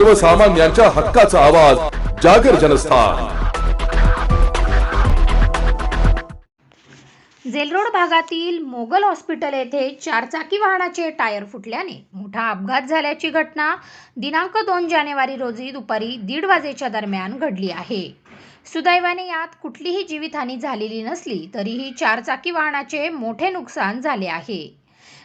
सर्वसामान्यांच्या हक्काचा आवाज जागर जनस्थान। जेलरोड भागातील मोगल हॉस्पिटल येथे चारचाकी वाहनाचे टायर फुटल्याने मोठा अपघात झाल्याची घटना दिनांक 2 जानेवारी रोजी दुपारी 1:30 वाजेच्या दरम्यान घडली आहे। सुदैवाने यात कुठलीही जीवितहानी झालेली नसली तरीही चारचाकी वाहनाचे मोठे नुकसान झाले आहे।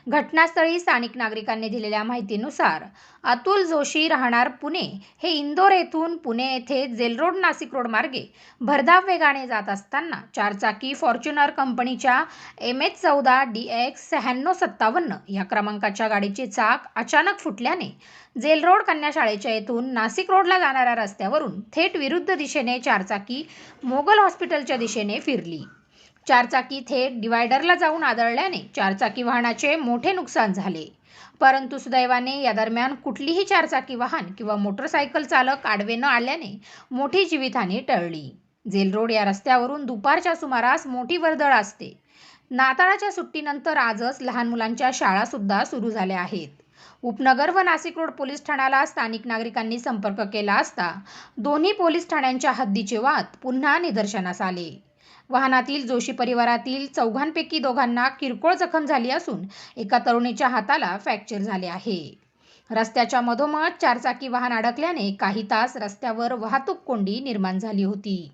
घटनास्थळी स्थानिक नागरिकांनी दिलेल्या माहितीनुसार अतुल जोशी राहणार पुणे हे इंदोर येथून पुणे येथे जेलरोड नाशिक रोड मार्गे भरधाव वेगाने जात असताना चारचाकी फॉर्च्युनर कंपनीच्या MH14 DX 9657 या क्रमांकाच्या गाडीचे चाक अचानक फुटल्याने जेलरोड कन्या शाळेच्या येथून नाशिक रोडला जाणाऱ्या रस्त्यावरून थेट विरुद्ध दिशेने चारचाकी मोगल हॉस्पिटलच्या दिशेने फिरली। चारचाकी थेट डिवायडरला जाऊन आदळल्याने चारचाकी वाहनाचे मोठे नुकसान झाले, परंतु सुदैवाने या दरम्यान कुठलीही चारचाकी वाहन किंवा मोटरसायकल चालक आडवे न आल्याने मोठी जीवितहानी टळली। जेलरोड या रस्त्यावरून दुपारच्या सुमारास मोठी वर्दळ असते। नाताळाच्या सुट्टीनंतर आजच लहान मुलांच्या शाळा सुद्धा सुरू झाल्या आहेत। उपनगर व नाशिक रोड पोलीस ठाण्याला स्थानिक नागरिकांनी संपर्क केला असता दोन्ही पोलीस ठाण्यांच्या हद्दीचे वाद पुन्हा निदर्शनास आले। वाहनातील जोशी परिवारातील चौघांपैकी दोघांना किरकोळ जखम झाली असून एका तरुणीच्या हाताला फ्रॅक्चर झाले आहे। रस्त्याच्या मधोमध चारचाकी वाहन अडकल्याने काही तास रस्त्यावर वाहतूक कोंडी निर्माण झाली होती।